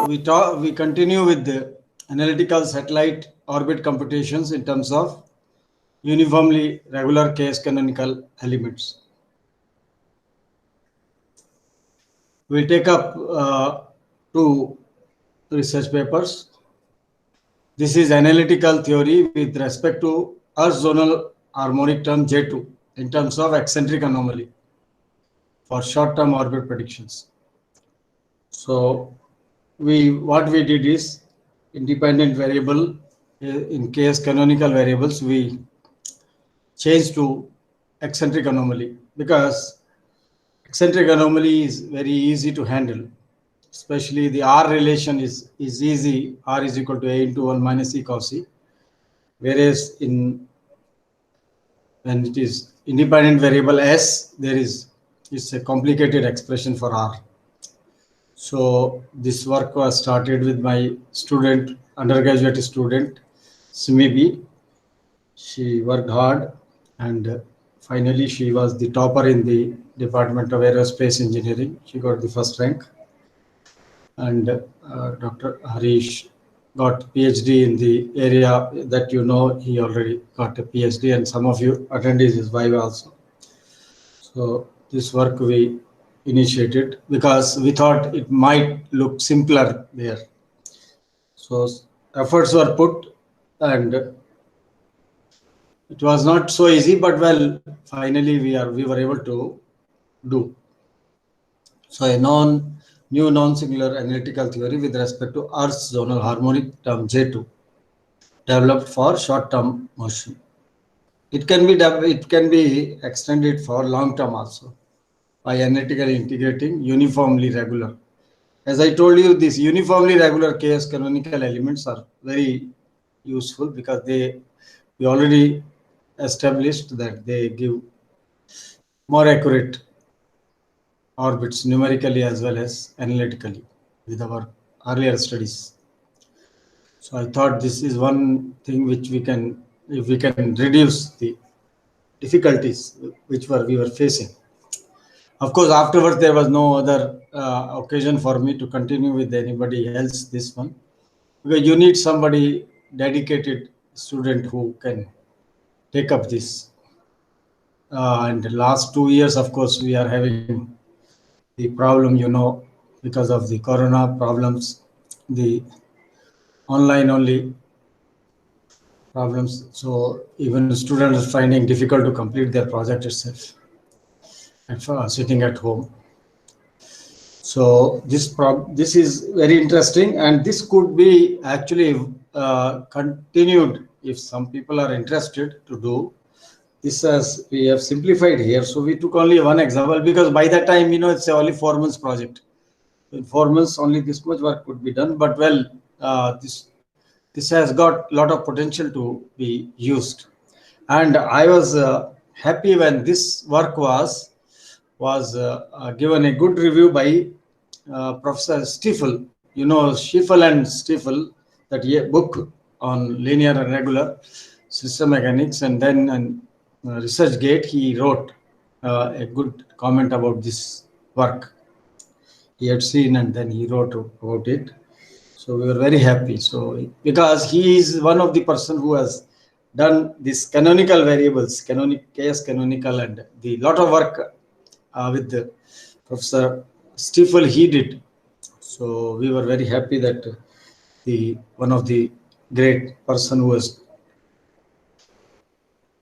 we continue with the analytical satellite orbit computations in terms of uniformly regular case canonical elements. We'll take up two research papers. This is analytical theory with respect to Earth zonal harmonic term J2 in terms of eccentric anomaly for short-term orbit predictions. So what we did is independent variable in case canonical variables we changed to eccentric anomaly because eccentric anomaly is very easy to handle, especially the R relation is easy. R is equal to A into 1 minus E cos E, whereas when it is independent variable S, it's a complicated expression for R. So this work was started with my student, undergraduate student, Simibi. She worked hard and finally she was the topper in the Department of Aerospace Engineering. She got the first rank. And Dr. Harish got PhD in the area that you know, he already got a PhD and some of you attended his Viva also. So this work we initiated because we thought it might look simpler there. So efforts were put and it was not so easy, but well, finally we were able to do. So a new non-singular analytical theory with respect to Earth's zonal harmonic term J2 developed for short-term motion. It can be extended for long-term also by analytically integrating uniformly regular. As I told you, these uniformly regular chaos canonical elements are very useful because we already established that they give more accurate orbits numerically as well as analytically with our earlier studies. So I thought this is one thing which if we can reduce the difficulties which we were facing. Of course, afterwards there was no other occasion for me to continue with anybody else this one, because you need somebody dedicated student who can take up this. And the last 2 years, of course, we are having the problem, because of the corona problems, the online only problems. So even the students are finding difficult to complete their project itself and sitting at home. So this is very interesting, and this could be actually continued if some people are interested to do. This as we have simplified here. So we took only one example because by that time, it's only 4 months project. In 4 months, only this much work could be done. But well, this has got a lot of potential to be used. And I was happy when this work was given a good review by Professor Stiefel. Stiefel and Stiefel, that book on linear and regular system mechanics, and then ResearchGate, he wrote a good comment about this work. He had seen and then he wrote about it. So we were very happy. So because he is one of the person who has done this canonical variables, chaos canonical, and the lot of work with the Professor Stiefel he did. So we were very happy that one of the great person who has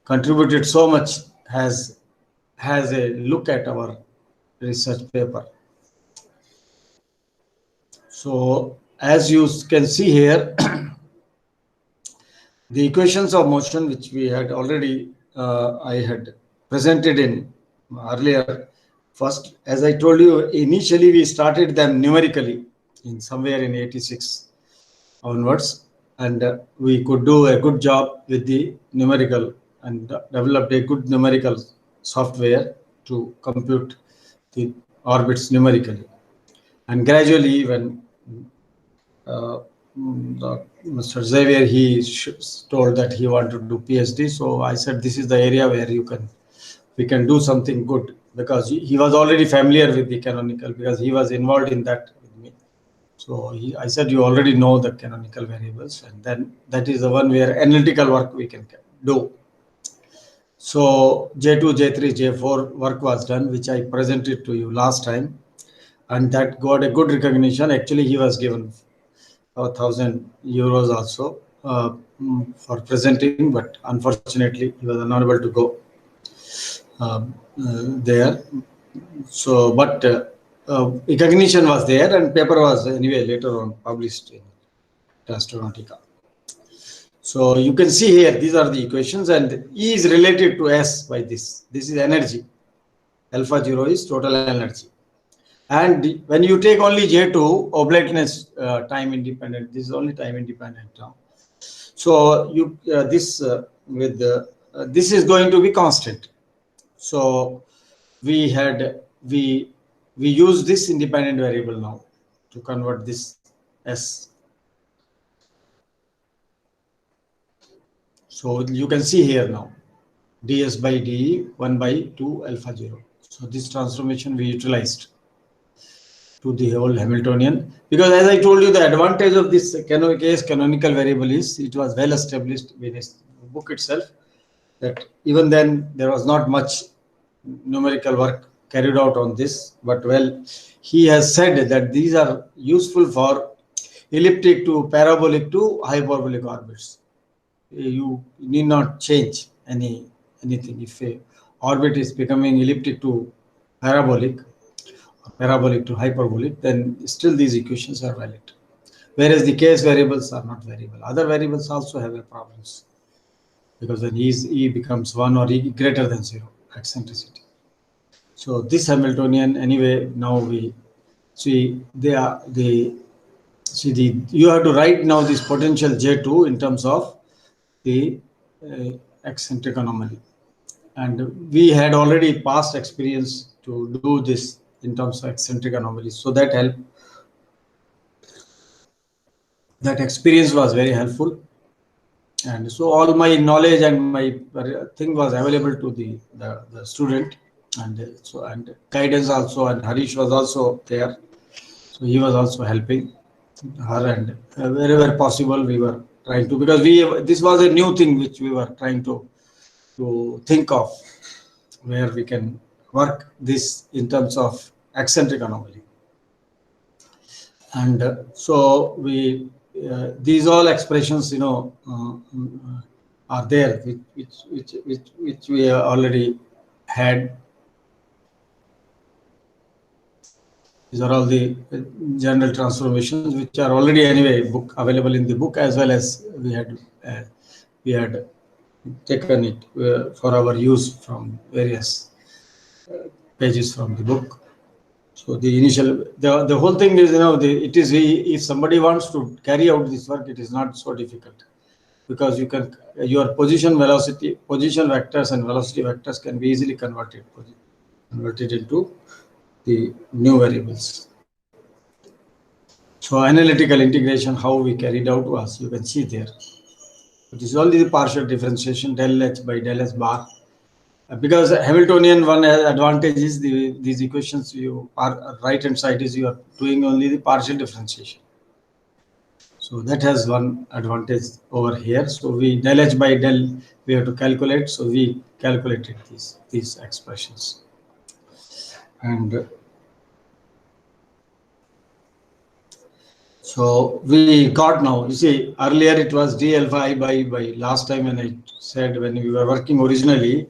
contributed so much has a look at our research paper. So as you can see here, the equations of motion which we had already I had presented in earlier. First, as I told you, initially we started them numerically in somewhere in 86 onwards, and we could do a good job with the numerical and developed a good numerical software to compute the orbits numerically. And gradually, when Mr. Xavier, he told that he wanted to do PhD, so I said this is the area where we can do something good, because he was already familiar with the canonical because he was involved in that with me. I said you already know the canonical variables, and then that is the one where analytical work we can do. So J2, J3, J4 work was done, which I presented to you last time, and that got a good recognition. Actually, he was given 1,000 euros also for presenting, but unfortunately he was unable to go there. So, but recognition was there, and paper was anyway later on published in Astronautica. So you can see here, these are the equations, and E is related to S by this. This is energy. Alpha 0 is total energy. And when you take only J2, oblateness time independent, this is only time independent now. So you this is going to be constant. So we use this independent variable now to convert this S. So you can see here now ds by de 1 by 2 alpha 0. So this transformation we utilized to the whole Hamiltonian, because as I told you, the advantage of this case canonical variable is it was well established in his book itself, that even then there was not much numerical work carried out on this, but well, he has said that these are useful for elliptic to parabolic to hyperbolic orbits. You need not change anything. If a orbit is becoming elliptic to parabolic, parabolic to hyperbolic, then still these equations are valid. Whereas the case variables are not variable. Other variables also have a problems, because then E becomes 1 or E greater than 0 eccentricity. So this Hamiltonian, anyway, now we see you have to write now this potential J2 in terms of the eccentric anomaly, and we had already past experience to do this in terms of eccentric anomalies, so that helped. That experience was very helpful, and so all my knowledge and my thing was available to the student, and guidance also, and Harish was also there, so he was also helping her, and wherever possible we were trying to, because this was a new thing which we were trying to think of, where we can work this in terms of eccentric anomaly. And so we these all expressions, are there, which we already had. These are all the general transformations which are already anyway available in the book, as well as we had taken it for our use from various pages from the book. So the whole thing is, if somebody wants to carry out this work, it is not so difficult, because your position vectors and velocity vectors can be easily converted into the new variables. So analytical integration, how we carried out was, you can see there. It is only the partial differentiation del H by del S bar. Because Hamiltonian one advantage is these equations, you are right hand side is you are doing only the partial differentiation. So that has one advantage over here. So we del H by del we have to calculate. So we calculated these expressions, and so we got now. You see, earlier it was d alpha I by last time when I said, when we were working originally,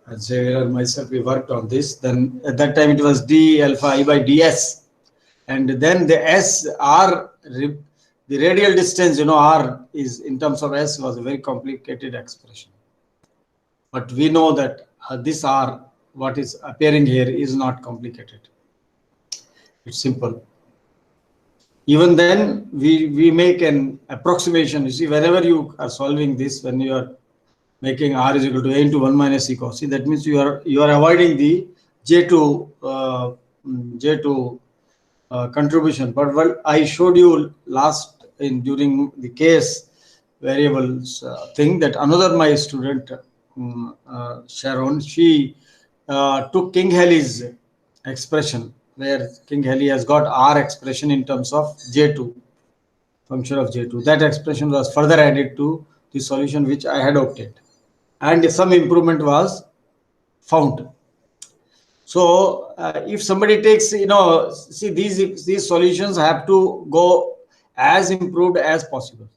and Xavier and myself, we worked on this. Then at that time it was d alpha I by ds, and then the S R, the radial distance, R is in terms of S was a very complicated expression. But we know that this R, what is appearing here, is not complicated. It's simple. Even then, we make an approximation. You see, whenever you are solving this, when you are making R is equal to A into 1 minus E cos C, that means you are avoiding the J2 contribution. But what I showed you during the case variables thing, that another my student Sharon, she took King Haley's expression where King Heli has got R expression in terms of J2, function of J2. That expression was further added to the solution which I had obtained, and some improvement was found. So if somebody takes, see, these solutions have to go as improved as possible,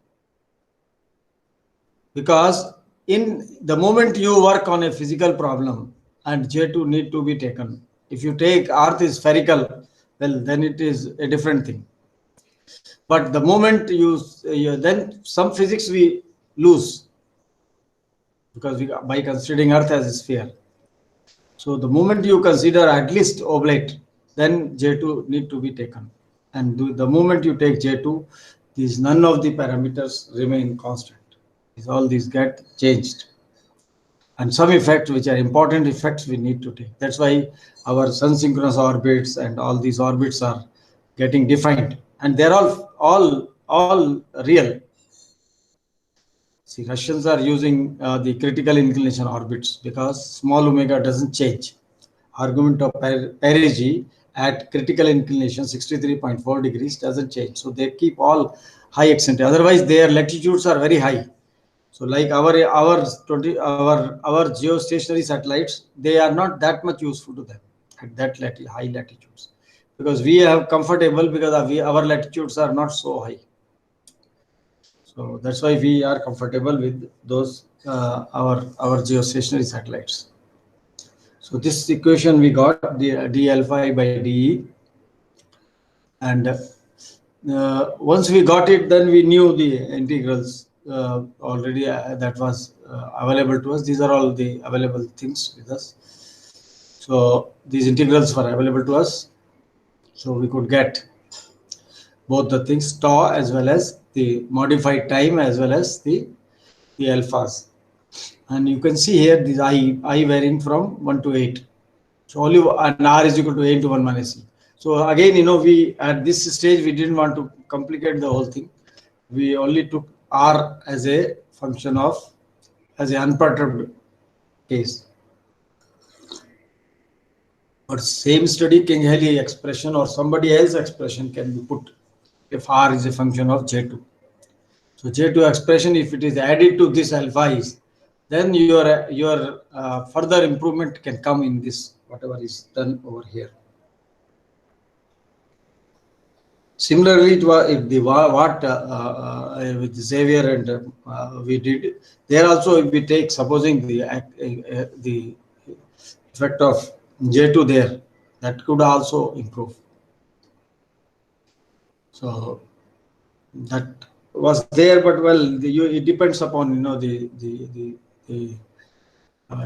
because in the moment you work on a physical problem and J2 need to be taken, if you take Earth is spherical, well, then it is a different thing. But the moment then some physics we lose, because by considering Earth as a sphere. So the moment you consider at least oblate, then J2 need to be taken. And the moment you take J2, none of the parameters remain constant. All these get changed. And some effects, which are important effects, we need to take. That's why our sun synchronous orbits and all these orbits are getting defined, and they're all real. See, Russians are using the critical inclination orbits because small omega doesn't change. Argument of perigee at critical inclination 63.4 degrees doesn't change. So they keep all high eccentricity. Otherwise, their latitudes are very high. So like our geostationary satellites, they are not that much useful to them at that high latitudes, because we have comfortable, because our latitudes are not so high. So that's why we are comfortable with those our geostationary satellites. So this equation we got d alpha I by dE, and once we got it, then we knew the integrals already that was available to us. These are all the available things with us. So these integrals were available to us, so we could get both the things, tau as well as the modified time as well as the alphas. And you can see here these I varying from 1 to 8. So only and R is equal to A into 1 minus C. So again, we at this stage we didn't want to complicate the whole thing. We only took R as a function of, as an unperturbed case. But same study, King Heli expression or somebody else expression can be put if R is a function of J2. So J2 expression, if it is added to this alpha is, then your further improvement can come in this, whatever is done over here. Similarly, it was with Xavier and we did there also. If we take, supposing the effect of J2 there, that could also improve. So that was there, but well, it depends upon the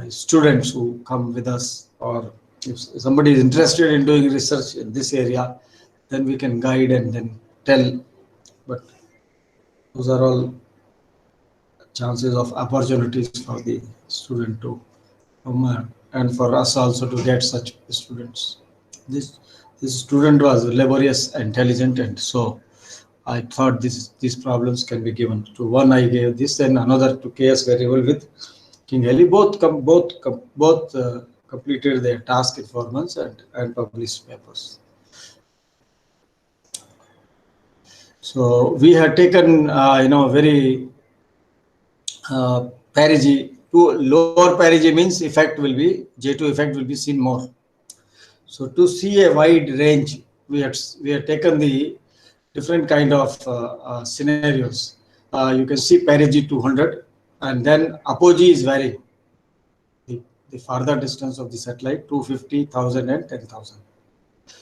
students who come with us, or if somebody is interested in doing research in this area, then we can guide and then tell. But those are all chances of opportunities for the student to come and for us also to get such students. This student was laborious, intelligent, and so I thought these problems can be given to one. I gave this, and another to KS variable with King Heli. Both completed their task in 4 months and published papers. So we had taken very perigee to lower perigee, means effect will be J2 effect will be seen more. So to see a wide range, we had taken the different kind of scenarios. You can see perigee 200, and then apogee is varying. The farther distance of the satellite, 250, 1,000 and 10,000.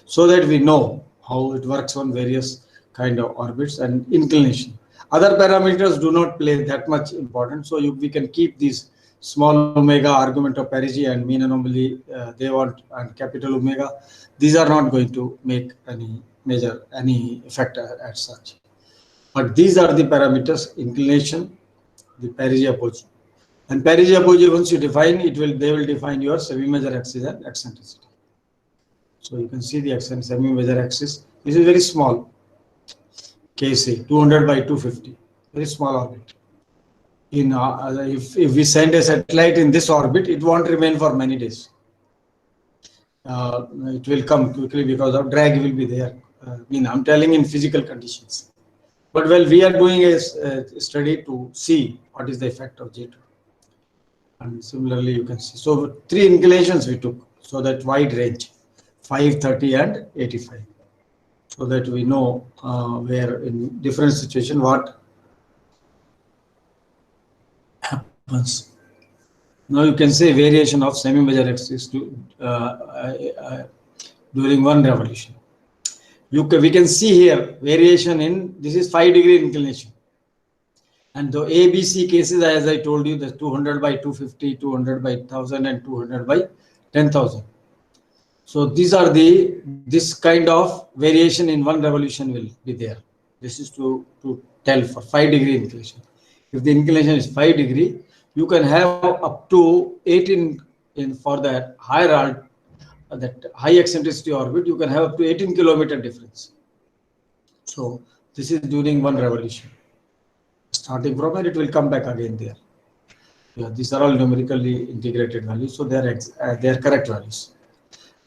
So that we know how it works on various kind of orbits and inclination. Other parameters do not play that much important. So we can keep these small omega, argument of perigee, and mean anomaly, and capital omega. These are not going to make any effect as such. But these are the parameters: inclination, the perigee, apogee. And perigee, apogee, once you define, they will define your semi-major axis and eccentricity. So you can see the semi-major axis. This is very small. KC 200 by 250, very small orbit. If we send a satellite in this orbit, it won't remain for many days. it will come quickly because of drag will be there. I'm telling in physical conditions. But well, we are doing a study to see what is the effect of J2. And similarly, you can see. So 3 inclinations we took. So that wide range, 5, 30 and 85. So that we know where in different situation what happens. Now you can say variation of semi-major axis during one revolution. We can see here variation in, this is 5-degree inclination. And the ABC cases, as I told you, the 200 by 250, 200 by 1000 and 200 by 10,000. So these are this kind of variation in one revolution will be there. This is to tell for 5-degree inclination. If the inclination is 5-degree, you can have up to 18 for that higher that high eccentricity orbit, you can have up to 18 kilometer difference. So this is during one revolution. Starting from it will come back again there. Yeah, these are all numerically integrated values, so they are correct values.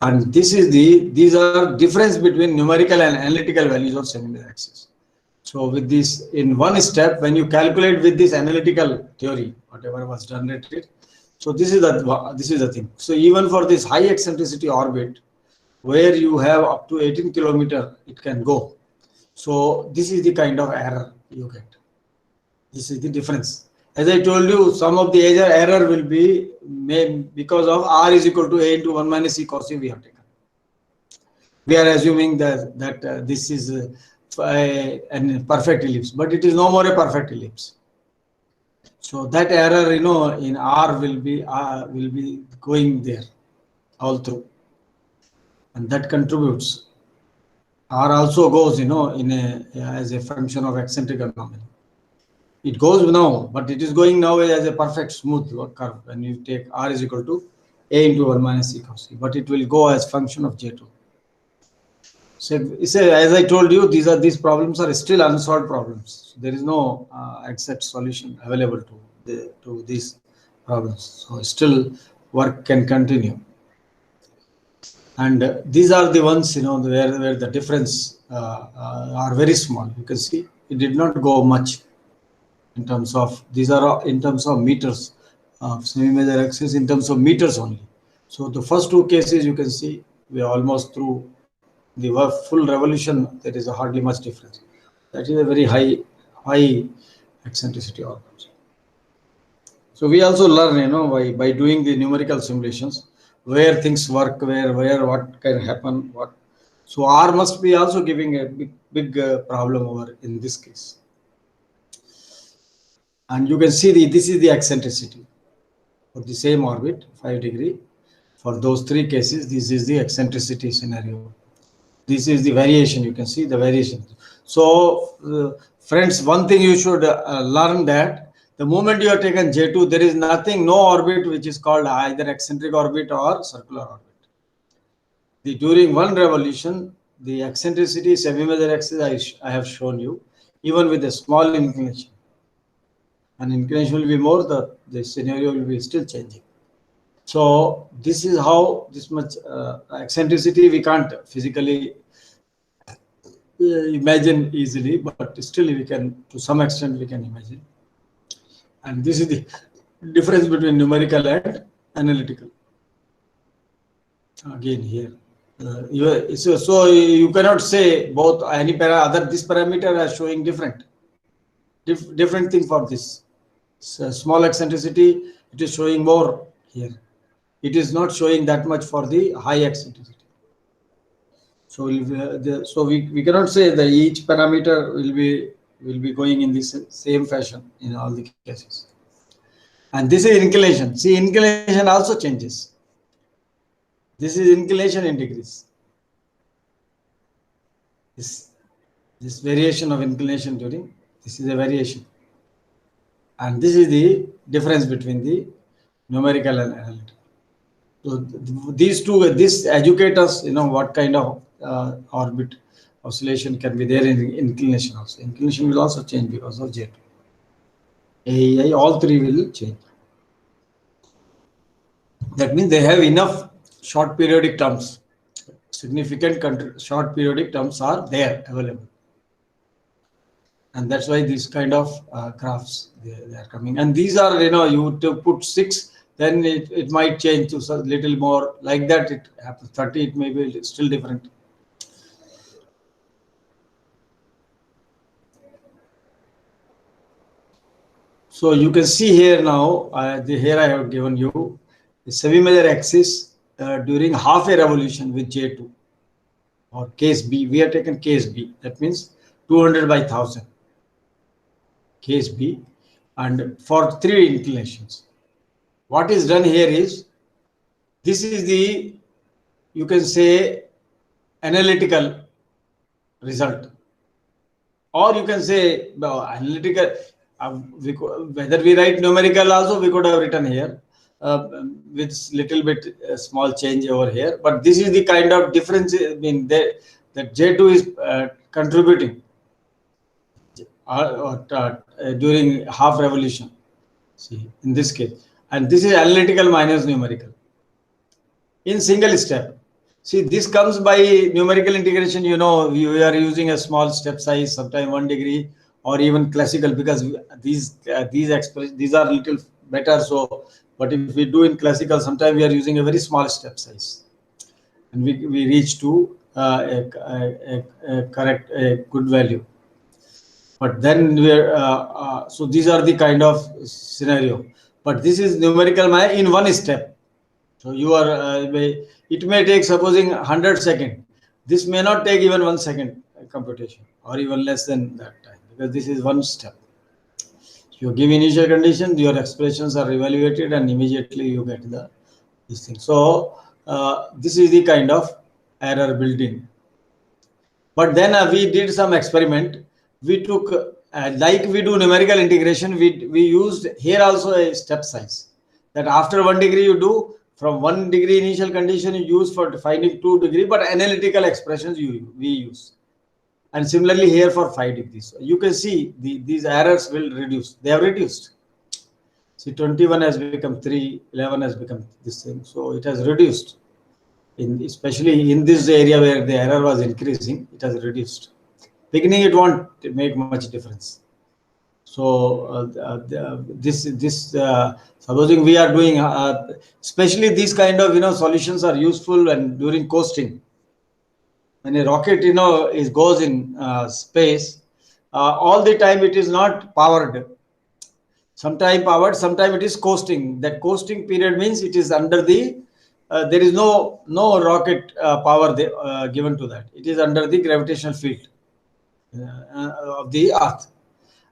And these are difference between numerical and analytical values of semi-major axis. So with this, in one step, when you calculate with this analytical theory, whatever was generated, so this is the thing. So even for this high eccentricity orbit, where you have up to 18 kilometer, it can go. So this is the kind of error you get. This is the difference. As I told you, some of the error will be because of r is equal to a into 1 minus e cos e we have taken. We are assuming that this is a perfect ellipse, but it is no more a perfect ellipse. So that error, in r will be going there all through, and that contributes. R also goes, as a function of eccentric anomaly. It goes now, but it is going now as a perfect smooth curve when you take r is equal to a into 1 minus e cos e, but it will go as function of J2. So as I told you, these problems are still unsolved problems. So there is no exact solution available to these problems. So still work can continue. And these are the ones, where the difference are very small. You can see it did not go much. In terms of, these are in terms of meters of semi-major axis, in terms of meters only. So the first 2 cases you can see we are almost through the full revolution. There is hardly much difference. That is a very high eccentricity orbit. So we also learn, by doing the numerical simulations, where things work, where what can happen, what. So R must be also giving a big problem over in this case. And you can see this is the eccentricity for the same orbit, 5-degree. For those 3 cases, this is the eccentricity scenario. This is the variation. You can see the variation. So, friends, one thing you should learn that the moment you have taken J2, there is no orbit which is called either eccentric orbit or circular orbit. During one revolution, the eccentricity semi-major axis I have shown you, even with a small inclination. And inclination will be more, the scenario will be still changing. So this is how this much eccentricity we can't physically imagine easily, but still we can, to some extent we can imagine. And this is the difference between numerical and analytical. Again here, so you cannot say both this parameter are showing different thing for this. So small eccentricity, it is showing more here. It is not showing that much for the high eccentricity. So we cannot say that each parameter will be going in this same fashion in all the cases. And this is inclination. See, inclination also changes. This is inclination in degrees. This variation of inclination this is a variation. And this is the difference between the numerical and analytical. So these two, this educate us, what kind of orbit oscillation can be there in inclination also. Inclination will also change because of J2. AEI, all 3 will change. That means they have enough short periodic terms, significant short periodic terms are there available. And that's why these kind of graphs they are coming. And these are, you to put 6, then it might change to a little more like that. It happens 30, it may be still different. So you can see here now, here I have given you the semi-major axis during half a revolution with J2 or case B. We have taken case B. That means 200 by 1000. Case B, and for 3 inclinations. What is done here is, this is the, you can say, analytical result, or you can say analytical. Whether we write numerical also, we could have written here with little bit small change over here. But this is the kind of difference. I mean, that J2 is contributing during half revolution. See, in this case, and this is analytical minus numerical in single step. See, this comes by numerical integration. You are using a small step size, sometimes 1 degree, or even classical, because these are little better. So, but if we do in classical, sometimes we are using a very small step size, and we reach to a correct, a good value. But then we are so these are the kind of scenario. But this is numerical in 1 step. So you are it may take, supposing 100 seconds. This may not take even 1 second computation, or even less than that time, because this is 1 step. You give initial condition, your expressions are evaluated, and immediately you get this thing. So this is the kind of error built in. But then we did some experiment. We took, like we do numerical integration, we used here also a step size, that after 1 degree you do, from 1 degree initial condition you use for finding 2 degree, but analytical expressions we use. And similarly here for 5 degrees. You can see these errors will reduce. They have reduced. See, 21 has become 3, 11 has become this thing. So it has reduced. Especially in this area where the error was increasing, it has reduced. Beginning, it won't make much difference. So supposing we are doing, especially these kind of solutions are useful and during coasting. When a rocket goes in space, all the time it is not powered. Sometime powered, sometime it is coasting. That coasting period means it is under the there is no rocket power given to that. It is under the gravitational field of the Earth,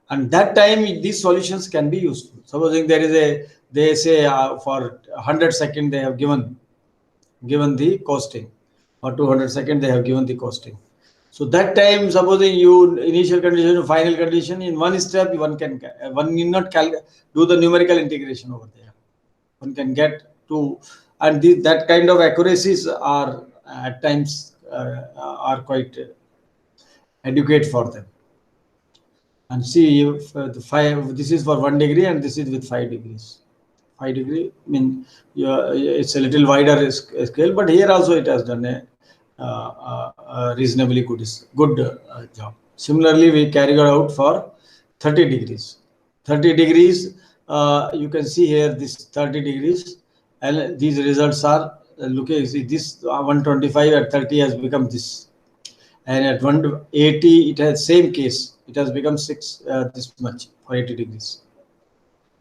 and that time these solutions can be useful. Supposing they say for 100 seconds they have given the coasting, or 200 seconds they have given the coasting. So that time, supposing you initial condition, final condition, in 1 step one need not do the numerical integration over there. One can get to, and that kind of accuracies are at times are quite adequate for them. And see, if this is for 1 degree and this is with 5 degrees. 5 degree, I mean, it's a little wider scale, but here also it has done a reasonably good job. Similarly, we carried out for 30 degrees. 30 degrees, you can see here this 30 degrees, and these results are looking. See, this 125 at 30 has become this, and at 180 it has same case. It has become this much for 80 degrees.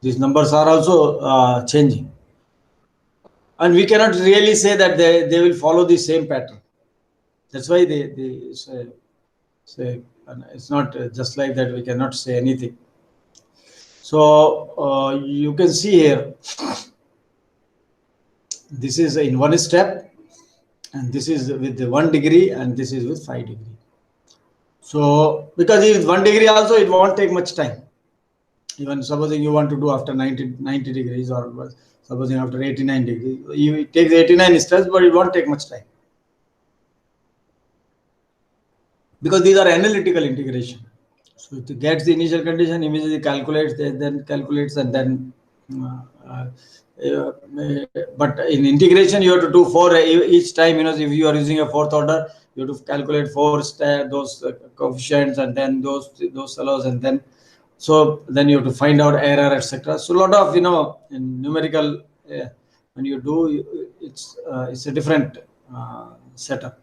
These numbers are also changing, and we cannot really say that they will follow the same pattern. That's why they say it's not just like that. We cannot say anything. So you can see here, this is in 1 step, and this is with the 1 degree, and this is with 5 degree. So because with 1 degree also it won't take much time. Even supposing you want to do after 90 degrees, or supposing after 89 degrees, it takes 89 steps, but it won't take much time, because these are analytical integration. So it gets the initial condition, immediately calculates, then calculates, and then But in integration, you have to do 4 each time. If you are using a fourth order, you have to calculate those coefficients, and then those fellows, and then you have to find out error, etc. So a lot of in numerical when you do, it's a different setup.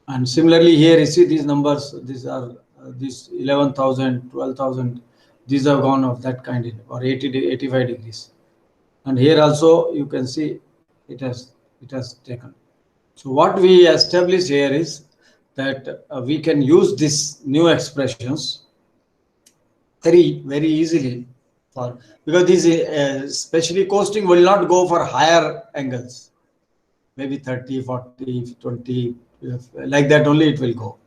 And similarly here, you see these numbers. These are these 11,000, 12,000. These have gone of that kind, or 85 degrees. And here also you can see it has taken. So what we establish here is that we can use these new expressions very easily because these especially coasting will not go for higher angles, maybe 30, 40, 20, like that only it will go.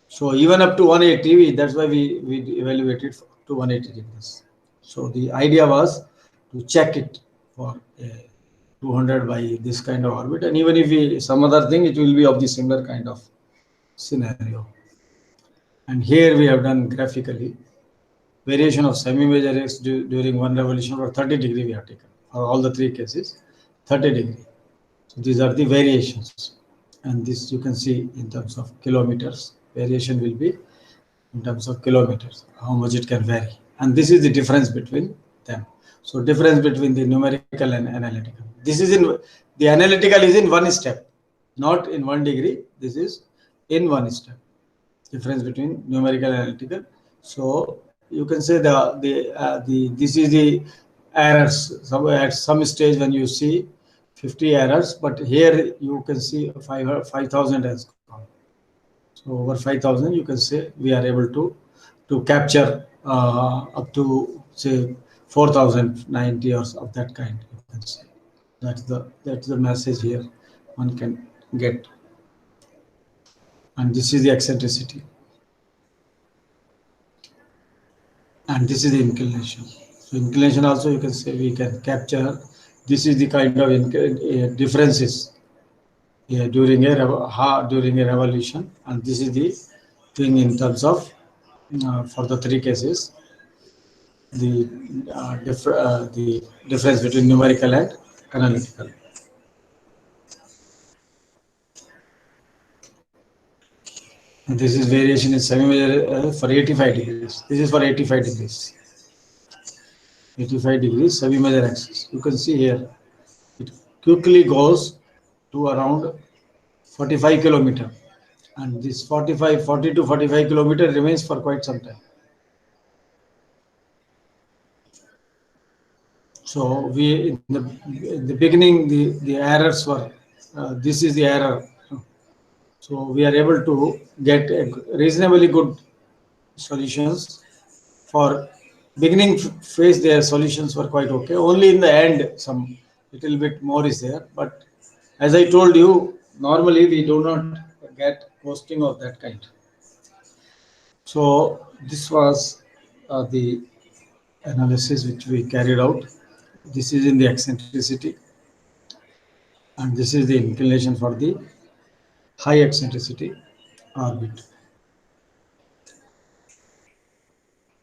So even up to 180, that's why we evaluated to 180 degrees. So the idea was to check it for 200 by this kind of orbit, and even if some other thing, it will be of the similar kind of scenario. And here we have done graphically variation of semi-major X during one revolution for 30 degree we have taken for all the three cases, 30 degree. So these are the variations, and this you can see in terms of kilometers. Variation will be in terms of kilometers, how much it can vary, and this is the difference between them. So difference between the numerical and analytical. This is in the analytical is in one step, not in 1 degree. This is in one step. Difference between numerical and analytical. So you can say this is the errors. At some stage when you see 50 errors, but here you can see 5,000 has gone. So over 5,000, you can say we are able to capture up to say 4,090 or of that kind. You can say that's the message here one can get. And this is the eccentricity, and this is the inclination. So inclination also you can say we can capture. This is the kind of differences during a revolution, and this is the thing in terms of for the three cases, the difference between numerical and analytical. And this is variation in semi-major for 85 degrees. This is for 85 degrees. 85 degrees semi-major axis. You can see here it quickly goes to around 45 kilometer, and this 40 to 45 kilometer remains for quite some time. So we in the beginning the errors were this is the error. So we are able to get reasonably good solutions. For beginning phase, their solutions were quite okay. Only in the end, some little bit more is there. But as I told you, normally we do not get coasting of that kind. So this was the analysis which we carried out. This is in the eccentricity, and this is the inclination for the high eccentricity orbit.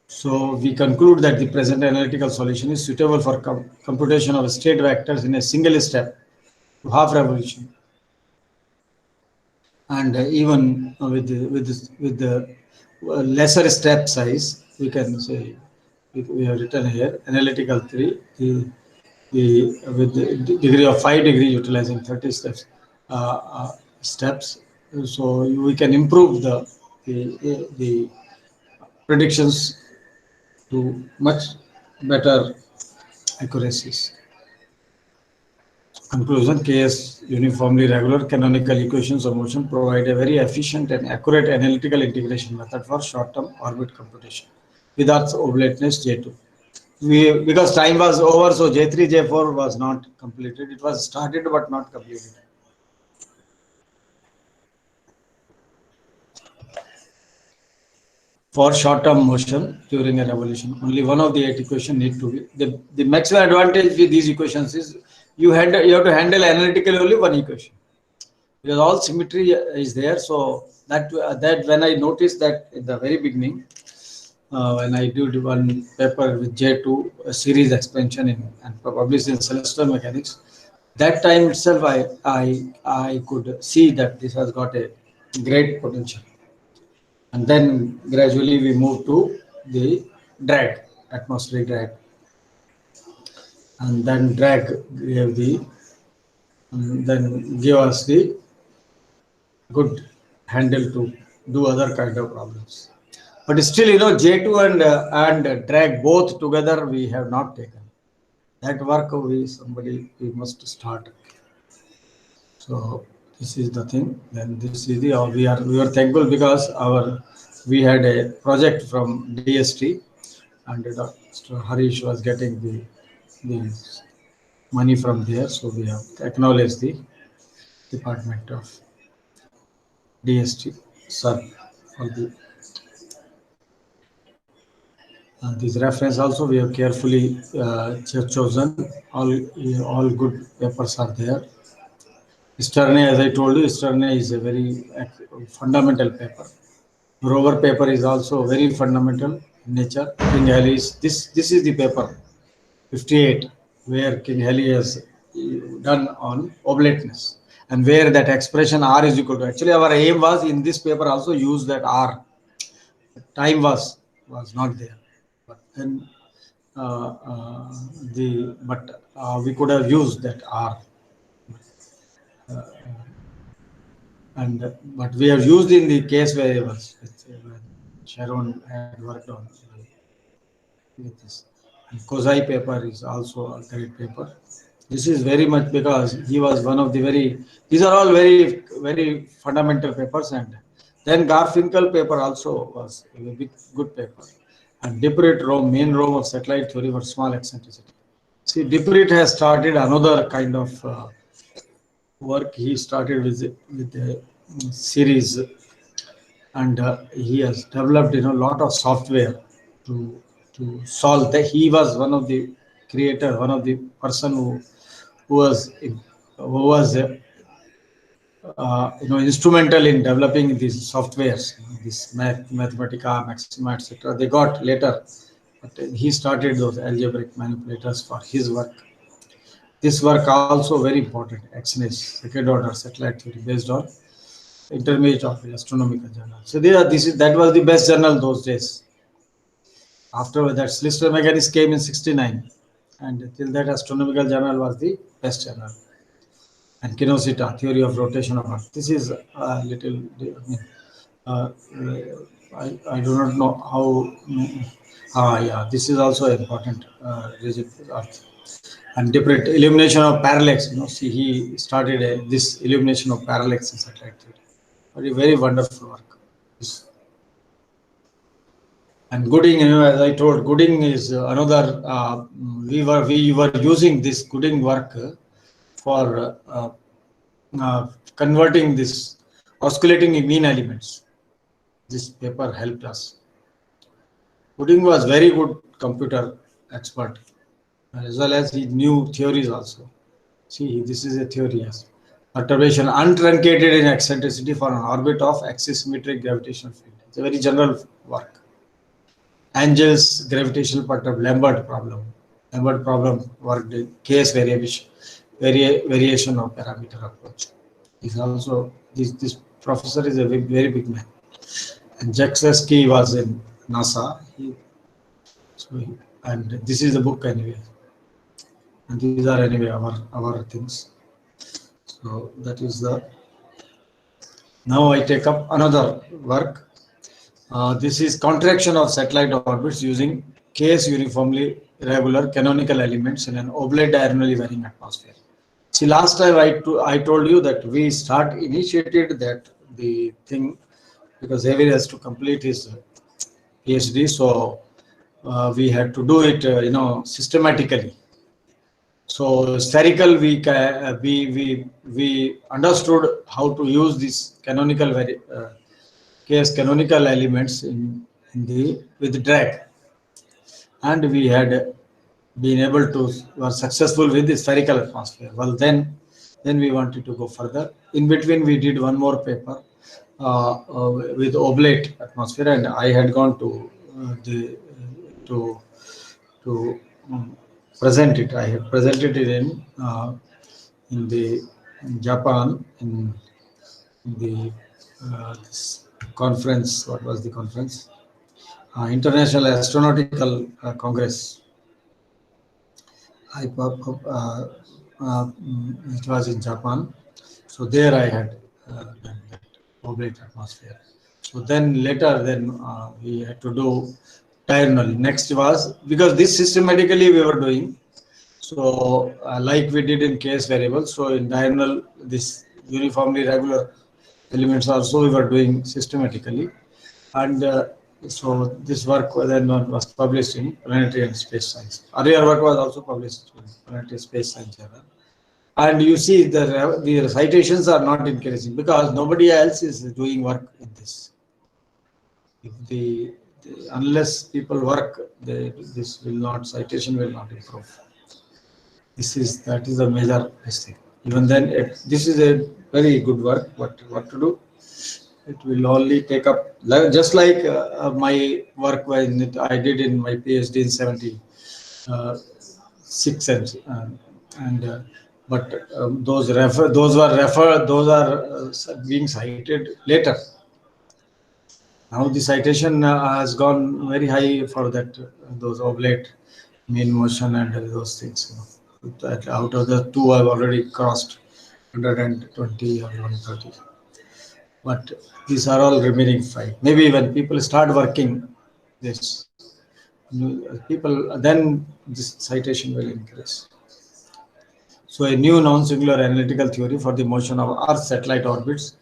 So we conclude that the present analytical solution is suitable for computation of state vectors in a single step to half revolution, and even with the lesser step size, we can say we have written here analytical 3 with the degree of 5 degree utilizing 30 steps. So we can improve the predictions to much better accuracies. Conclusion: KS uniformly regular canonical equations of motion provide a very efficient and accurate analytical integration method for short-term orbit computation with Earth's oblateness J2. Because time was over, so J3, J4 was not completed. It was started but not completed. For short-term motion during a revolution, only one of the 8 equations need to be. The maximum advantage with these equations is you have to handle analytically only one equation, because all symmetry is there. So that when I noticed that in the very beginning, when I did one paper with J2, a series expansion and published in Celestial Mechanics. That time itself, I could see that this has got a great potential. And then gradually we moved to the drag, atmospheric drag. And then drag gave then give us the good handle to do other kind of problems. But still, J2 and drag both together we have not taken. That work we must start. So this is the thing. Then this is the we are thankful because we had a project from DST, and Dr. Harish was getting the money from there. So we have acknowledged the Department of DST sir for the. And this reference also we have carefully chosen. All good papers are there. Sterne, as I told you, Sterne is a very fundamental paper. Rover paper is also very fundamental in nature. King Halley is this is the paper 58 where King Halley has done on oblateness, and where that expression R is equal to. Actually, our aim was in this paper also use that R. Time was not there, but then we could have used that R. But we have used in the case variables, when Sharon had worked on with this. And Kozai paper is also a great paper. This is very much because he was one of the these are all very fundamental papers. And then Garfinkel paper also was a good paper. And Duperret main Rome of satellite theory for small eccentricity. See, Duperret has started another kind of work. He started with a series, and he has developed a lot of software to solve that. He was one of the creator, one of the person who was instrumental in developing these softwares, this Mathematica, Maxima, etc. They got later, but he started those algebraic manipulators for his work. This work also very important, XNES, second order satellite theory based on intermediate of astronomical journal. So that was the best journal those days. After that, Celestial Mechanics came in '69, and till that, astronomical journal was the best journal. And Kinosita, theory of rotation of Earth. This is a little. I do not know how. Yeah, this is also important. Rigid Earth. And different illumination of parallax. See, he started this illumination of parallax in satellite theory. Very wonderful work. And Gooding, as I told, Gooding is another. We were using this Gooding work for converting this oscillating mean elements. This paper helped us. Gooding was very good computer expert, as well as he knew theories also. See, this is a theory, yes. Perturbation untruncated in eccentricity for an orbit of axisymmetric gravitational field. It's a very general work. Angel's gravitational Lambert problem. Lambert problem worked in case variation of parameter approach. Is also this professor is a very big man. And Jackson was in NASA. And this is the book anyway. And these are anyway our things. So that is the. Now I take up another work. This is contraction of satellite orbits using case uniformly regular canonical elements in an oblate diagonally varying atmosphere. See, last time I told you that we initiated the thing because Xavier has to complete his PhD, so we had to do it, systematically. So spherical, we understood how to use these canonical elements with drag, and we had been able to were successful with the spherical atmosphere. Well, then we wanted to go further. In between, we did one more paper with oblate atmosphere, and I had gone to to to present it. I have presented it in the in Japan in the this conference. What was the conference? International Astronautical Congress. It was in Japan. So there I had done that oblate atmosphere. So then later, we had to do diurnal. Next was, because this systematically we were doing. So like we did in case variable. So in diurnal, this uniformly regular elements also we were doing systematically. And so this work then was published in Planetary and Space Science. Earlier work was also published in Planetary Space Science Journal. And you see the citations are not increasing because nobody else is doing work in this. If unless people work, this will not, citation will not improve. That is a major mistake. Even then, this is a very good work. What to do? It will only take up, just like my work when I did in my PhD in 76 and but those are being cited later. Now the citation has gone very high for that those oblate mean motion and those things. Out of the two, I've already crossed 120 or 130. But these are all remaining 5. Maybe when people start working this, then this citation will increase. So a new non-singular analytical theory for the motion of Earth satellite orbits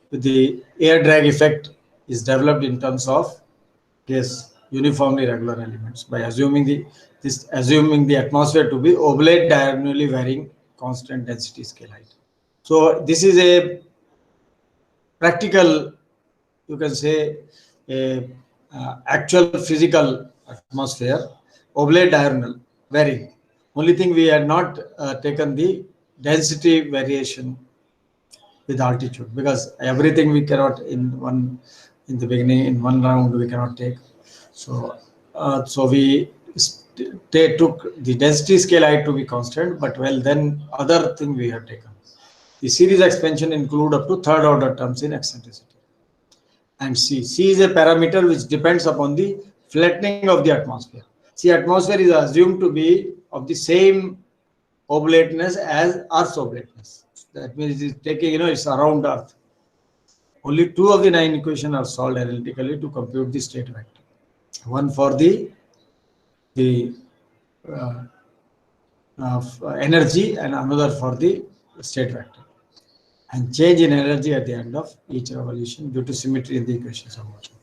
with the air drag effect is developed in terms of uniformly regular elements by assuming the atmosphere to be oblate diagonally varying constant density scale height. So this is a practical, you can say, a actual physical atmosphere, oblate diurnal, varying. Only thing we had not taken the density variation with altitude, because everything we cannot in the beginning, in one round we cannot take. So we took the density scale height to be constant, but then other thing we have taken. The series expansion include up to third order terms in eccentricity. And C is a parameter which depends upon the flattening of the atmosphere. See, atmosphere is assumed to be of the same oblateness as Earth's oblateness. That means it's taking, it's around Earth. Only 2 of the 9 equations are solved analytically to compute the state vector. One for the energy and another for the state vector. And change in energy at the end of each revolution due to symmetry in the equations of motion.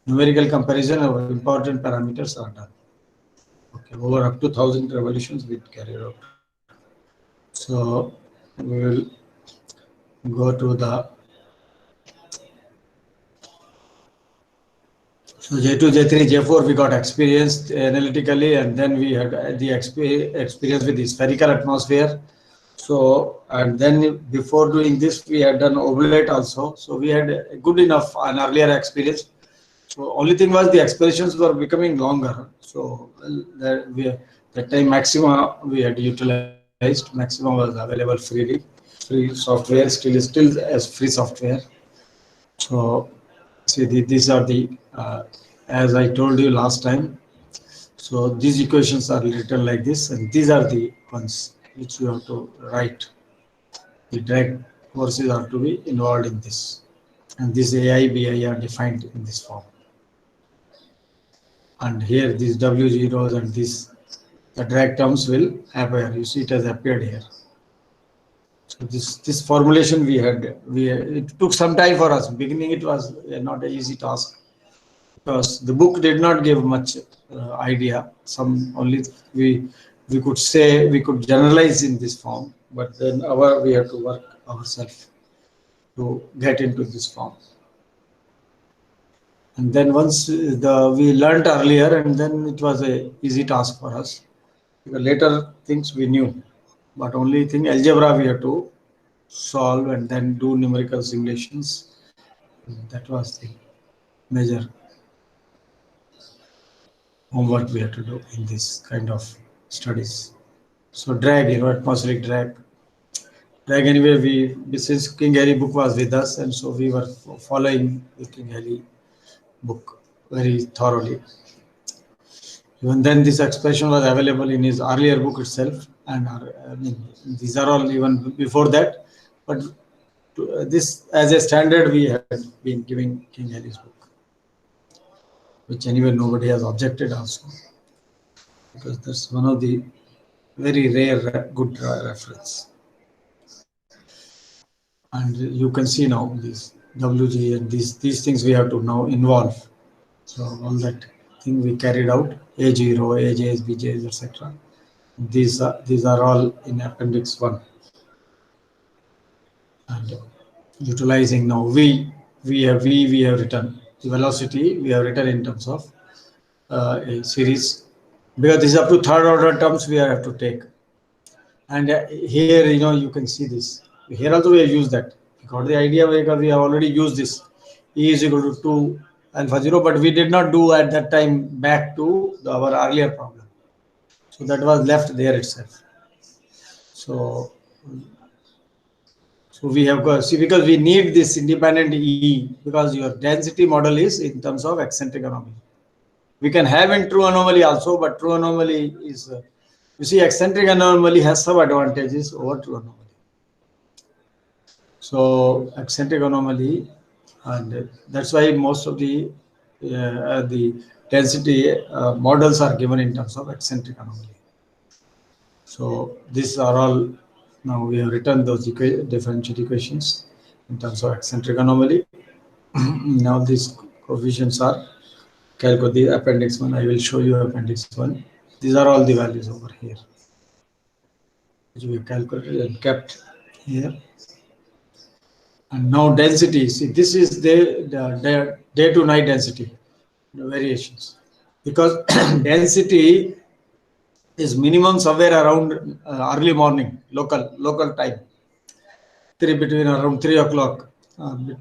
Numerical comparison of important parameters are done. Okay, over up to 1,000 revolutions we carried out. So we will go to the J2, J3, J4 we got experienced analytically, and then we had the experience with the spherical atmosphere. So, and then before doing this, we had done oblate also. So we had a good enough an earlier experience. So only thing was the expressions were becoming longer. So that time maxima we had utilized. Maxima was available freely, free software, still as free software. So see, these are the as I told you last time. So these equations are written like this, and these are the ones which you have to write. The drag forces are to be involved in this, and this AI, BI are defined in this form. And here these W0s and the drag terms will appear. You see it has appeared here. So this formulation it took some time for us. Beginning it was not an easy task because the book did not give much idea. Some only we could say, we could generalize in this form, but then we have to work ourselves to get into this form. And then once we learned earlier, and then it was a easy task for us. Because later things we knew, but only thing algebra we had to solve and then do numerical simulations. That was the major homework we have to do in this kind of studies. So drag, atmospheric drag anyway, since King Harry book was with us, and so we were following the King Harry book very thoroughly. Even then, this expression was available in his earlier book itself, and I mean, these are all even before that. But this, as a standard, we had been giving King Harry's book, which anyway nobody has objected also, because that's one of the very rare good reference. And you can see now this WG and these things we have to now involve. So all that thing we carried out, A0, AJs, BJs, etc. These are all in Appendix 1. And utilizing now we have written the velocity we have written in terms of a series, because this is up to third order terms we have to take. And here you can see this. Here also we have used that. We got the idea because we have already used this. E is equal to 2 alpha 0, but we did not do at that time back to our earlier problem. So that was left there itself. So we have got, see, because we need this independent E, because your density model is in terms of eccentric anomaly. We can have in true anomaly also, but true anomaly is, you see, eccentric anomaly has some advantages over true anomaly. So eccentric anomaly, and that's why most of the density models are given in terms of eccentric anomaly. So these are all, now we have written those differential equations in terms of eccentric anomaly. Now these coefficients are calculated, the appendix 1. I will show you appendix 1. These are all the values over here, which we have calculated and kept here. And now density, see, this is the day to night density, the variations, because density is minimum somewhere around early morning, local time, between around 3 o'clock, 2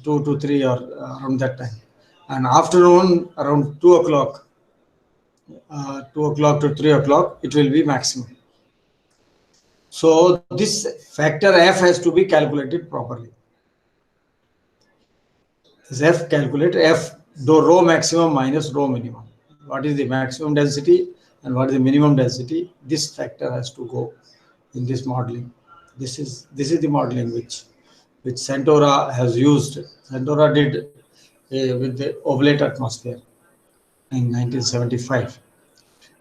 to 3 or around that time, and afternoon around 2 o'clock, 2 o'clock to 3 o'clock, it will be maximum. So this factor F has to be calculated properly. This F calculate F, rho maximum minus rho minimum. What is the maximum density and what is the minimum density? This factor has to go in this modeling. This is the modeling which Centaura has used. Centaura did with the oblate atmosphere in 1975.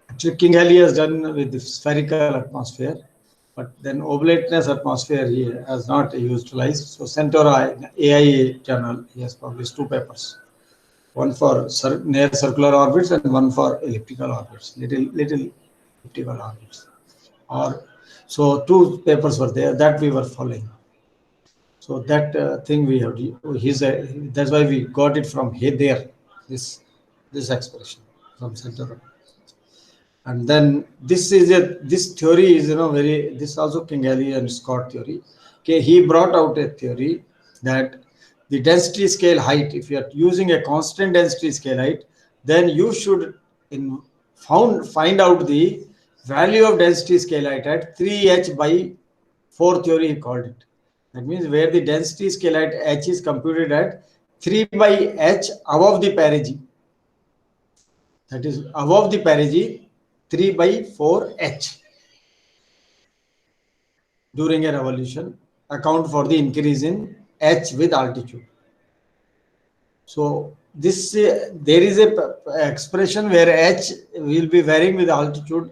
Actually, King Halley has done with the spherical atmosphere, but then oblateness atmosphere he has not utilized. So Centaura AIA journal, he has published 2 papers, one for near circular orbits and one for elliptical orbits, little elliptical orbits. Or so 2 papers were there that we were following. So that thing we have, that's why we got it from here there, this expression from Centaura. And then this theory is very, this also King Halley and Scott theory. Okay, he brought out a theory that the density scale height, if you are using a constant density scale height, then you should find out the value of density scale height at 3h by 4 theory, he called it. That means where the density scale height h is computed at 3 by h above the perigee. That is above the perigee 3 by 4 h during a revolution, account for the increase in h with altitude. So this there is a expression where h will be varying with altitude.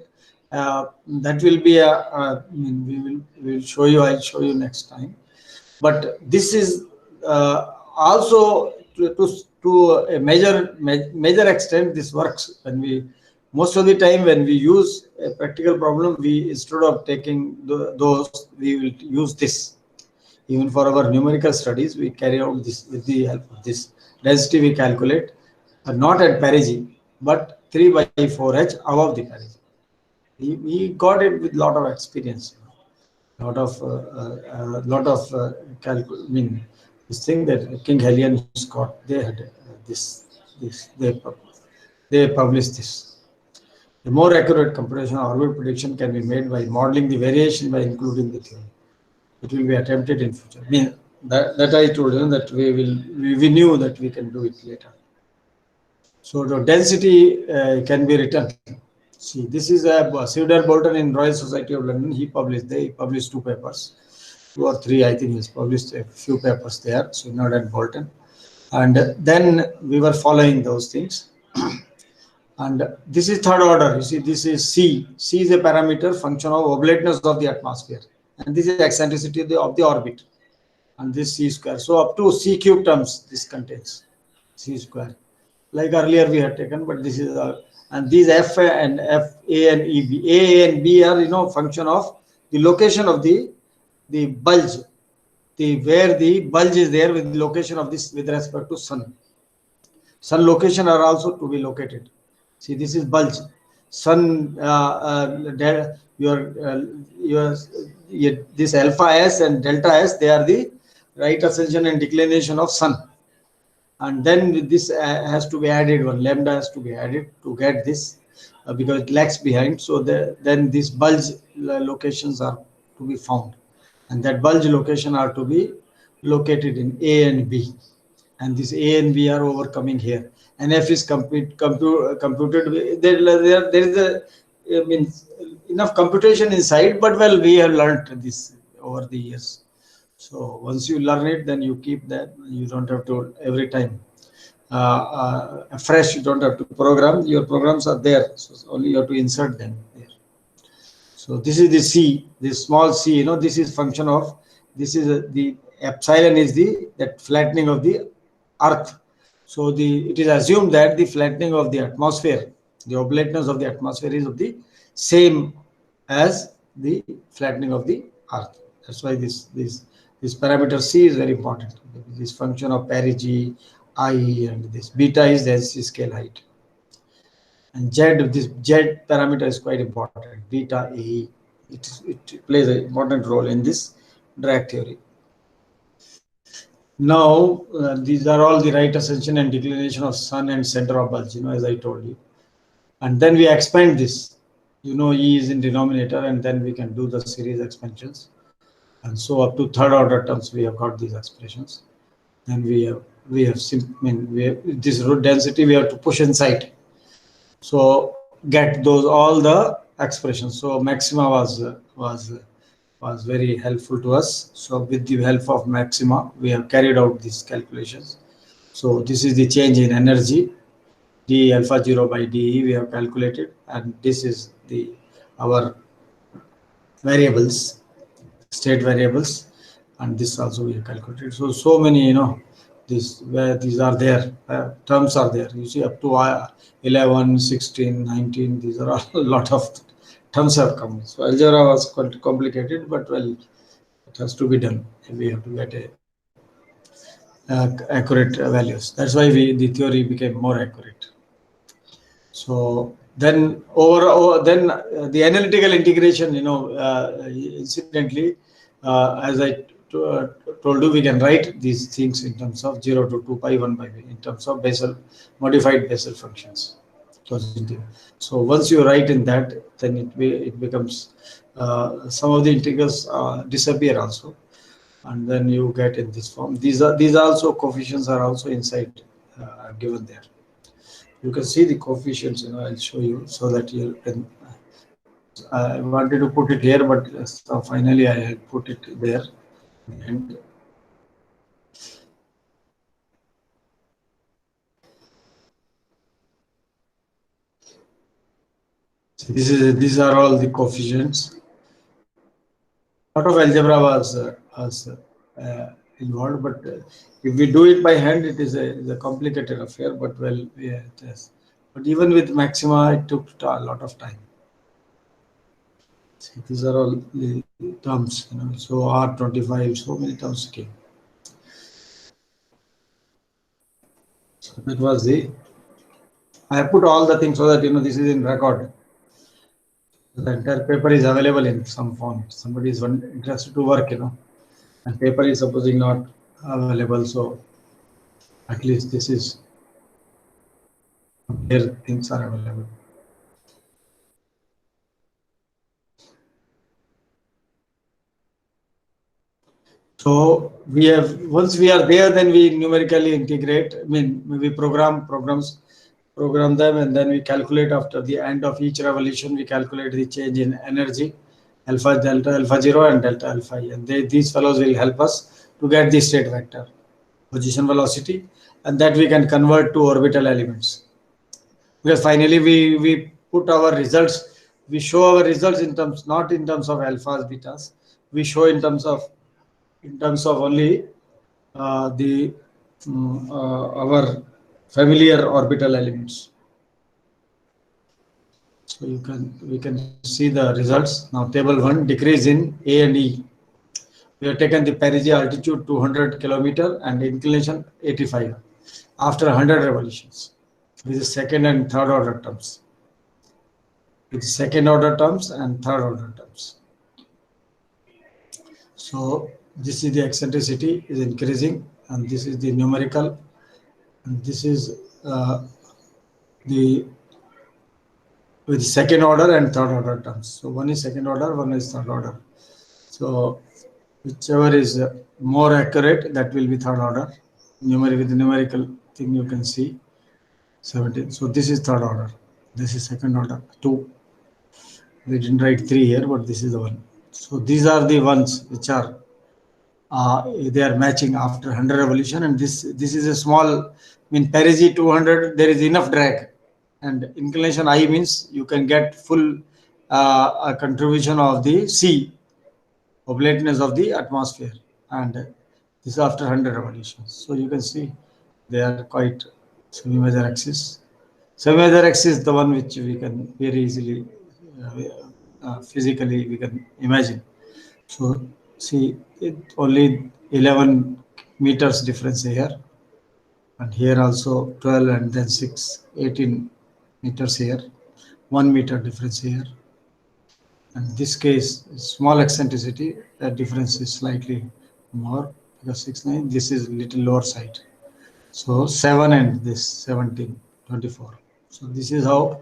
That will be we will show you. I'll show you next time. But this is also to a major extent this works when we, most of the time when we use a practical problem, we, instead of taking those, we will use this. Even for our numerical studies, we carry out this with the help of this. Density we calculate not at perigee, but 3 by 4h above the perigee. We got it with lot of experience, lot of this thing that King Halley and Scott, they had they published this. A more accurate computation of orbit prediction can be made by modeling the variation by including the theory. It will be attempted in future. I mean, that I told you that we knew that we can do it later. So the density can be written. See, this is a Cedar Bolton in Royal Society of London. They published 2 papers, 2 or 3, I think. He's published a few papers there. Synod and Bolton, and then we were following those things. And this is third order. You see, this is C. C is a parameter function of oblateness of the atmosphere, and this is eccentricity of the orbit. And this C square. So up to C cube terms this contains C square. Like earlier we had taken, but this is and these F and F, A and E, B. A and B are function of the location of the bulge, where the bulge is there with the location of this with respect to sun. Sun location are also to be located. See, this is bulge. Sun, this alpha S and delta S, they are the right ascension and declination of sun. And then this has to be added, one lambda has to be added to get this because it lags behind. So then these bulge locations are to be found, and that bulge location are to be located in A and B, and this A and B are overcoming here. And F is computed. There is enough computation inside, but well, we have learned this over the years. So once you learn it, then you keep that. You don't have to every time fresh. You don't have to program. Your programs are there. So only you have to insert them there. So this is the C, this small c. This is function of. This is the epsilon is that flattening of the Earth. So it is assumed that the flattening of the atmosphere, the oblateness of the atmosphere is of the same as the flattening of the Earth. That's why this parameter C is very important. This function of perigee, I, and this beta is the density scale height. And this Z parameter is quite important. Beta AE. It plays an important role in this drag theory. Now, these are all the right ascension and declination of sun and center of bulge, as I told you. And then we expand this. E is in denominator, and then we can do the series expansions. And so up to third order terms, we have got these expressions. Then we have this root density we have to push inside. So get all the expressions. So maxima was very helpful to us. So with the help of maxima, we have carried out these calculations. So this is the change in energy, d alpha 0 by dE we have calculated, and this is our variables, state variables, and this also we have calculated. So many these are there, terms are there. You see up to 11, 16, 19. These are a lot of terms have come. So algebra was quite complicated, but well, it has to be done. We have to get accurate values. That's why the theory became more accurate. So then the analytical integration, incidentally, as I told you, we can write these things in terms of 0 to 2 pi 1 by v in terms of modified Bessel functions. So once you write in that, then it becomes some of the integrals disappear also, and then you get in this form. These also coefficients are also inside given there. You can see the coefficients. I'll show you so that you can. I wanted to put it here, but finally I had put it there. And these are all the coefficients. A lot of algebra was involved, but if we do it by hand, it is a complicated affair. But well, yeah, it is. But even with maxima, it took a lot of time. See, these are all the terms, So R25, so many terms came. So that was I have put all the things so that this is in record. The entire paper is available in some form. Somebody is interested to work, and paper is supposing not available. So at least this is where things are available. So we have, once we are there, then we numerically integrate. I mean, we program them, and then we calculate after the end of each revolution. We calculate the change in energy, alpha delta alpha zero and delta alpha I, and these fellows will help us to get the state vector, position velocity, and that we can convert to orbital elements. Because finally we put our results, we show our results in terms, not in terms of alphas betas, we show in terms of only the our familiar orbital elements. So we can see the results now. Table 1, decrease in A and E. We have taken the perigee altitude 200 kilometer and inclination 85 after 100 revolutions with the second and third order terms. With second order terms and third order terms. So this is the eccentricity is increasing, and this is the numerical, and this is the with second order and third order terms. So one is second order, one is third order. So whichever is more accurate, that will be third order. With the numerical thing you can see 17. So this is third order. This is second order 2. We didn't write 3 here, but this is the one. So these are the ones which are they are matching after 100 revolution, and this is a small. I mean, perigee 200, there is enough drag, and inclination I means you can get full a contribution of the C, oblateness of the atmosphere, and this is after 100 revolutions. So you can see they are quite semi-major axis. Semi-major axis is the one which we can very easily physically we can imagine. So see, it only 11 meters difference here, and here also 12, and then 6, 18 meters here, 1 meter difference here. And this case, small eccentricity, that difference is slightly more, because 6, 9, this is little lower side. So 7 and this 17, 24. So this is how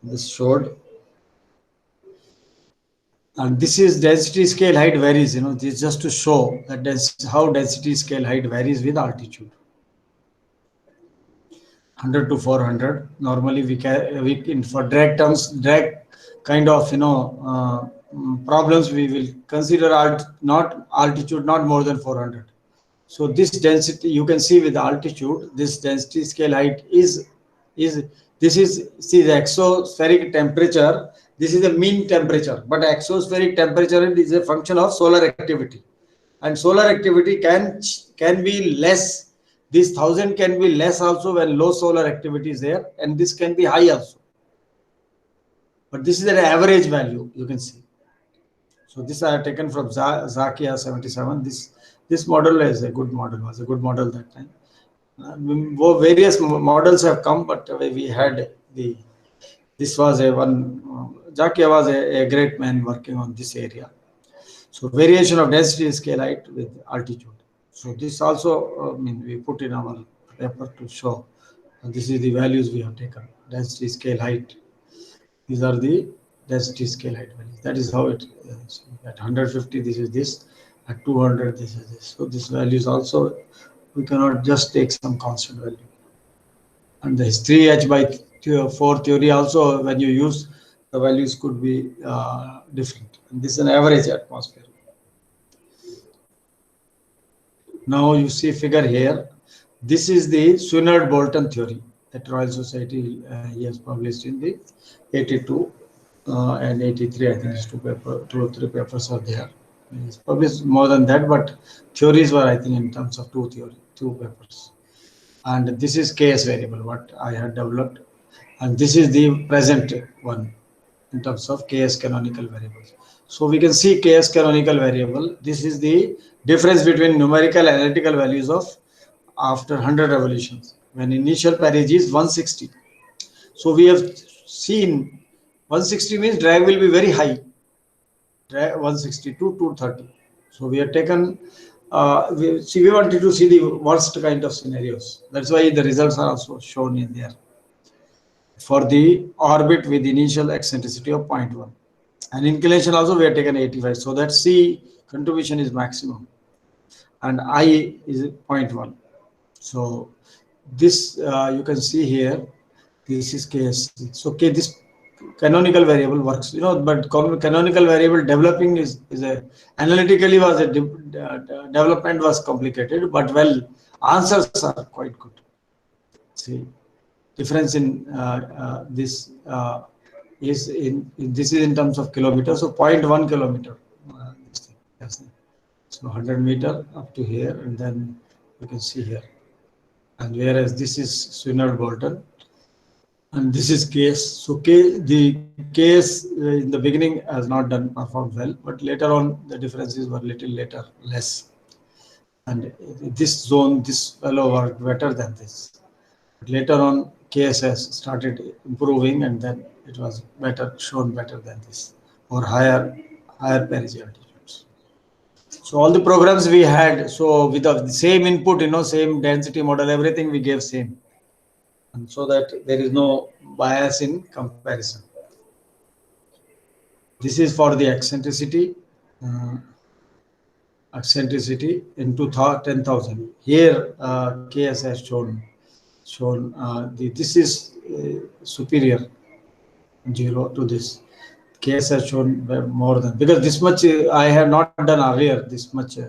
this showed. And this is density scale height varies, this is just to show that how density scale height varies with altitude. 100 to 400. Normally we can for drag terms, drag kind of, problems, we will consider altitude not more than 400. So this density, you can see with altitude, this density scale height is this is, see, the exospheric temperature, this is the mean temperature, but exospheric temperature is a function of solar activity, and solar activity can be less. This 1000 can be less also when low solar activity is there, and this can be high also. But this is an average value, you can see. So this I have taken from Zakia 77. This model is a good model, was a good model that time. Various models have come, but we had this was a one. Zakia was a great man working on this area. So variation of density scale height with altitude. So this also, we put in our paper to show. And this is the values we have taken. Density scale height. These are the density scale height values. That is how it is. At 150, this is this. At 200, this is this. So this values also, we cannot just take some constant value. And the 3H by 4 theory also, when you use, the values could be different. And this is an average atmosphere. Now you see figure here. This is the Swinard-Bolton theory that Royal Society he has published in the 82 and 83. I think it's 2 or 3 papers are there. It's published more than that, but theories were, I think, in terms of 2 papers. And this is Ks variable, what I had developed, and this is the present one in terms of Ks canonical variables. So we can see Ks canonical variable. This is the difference between numerical and analytical values of after 100 revolutions, when initial perigee is 160. So we have seen 160 means drag will be very high, drag 160 to 230. So we have taken, we wanted to see the worst kind of scenarios. That's why the results are also shown in there. For the orbit with initial eccentricity of 0.1. And inclination also we have taken 85. So that C contribution is maximum. and I is 0.1. So this you can see here, this is KSC. So this canonical variable works, but canonical variable developing is a analytically was a development was complicated, but well, answers are quite good. See, difference in this this is in terms of kilometers, so 0.1 kilometer. This thing, yes. So 100 meter up to here, and then you can see here. And whereas this is Swinard Bolton, and this is case. So the case in the beginning has not performed well, but later on the differences were little later less. And this zone, this fellow worked better than this. But later on, KSS started improving, and then it was shown better than this, or higher perigee altitudes. So all the programs we had, so with the same input, same density model, everything we gave same, and so that there is no bias in comparison. This is for the eccentricity. Eccentricity into 10,000. Here, KS has shown this is superior 0 to this. KS has shown more than, because this much I have not done earlier. This much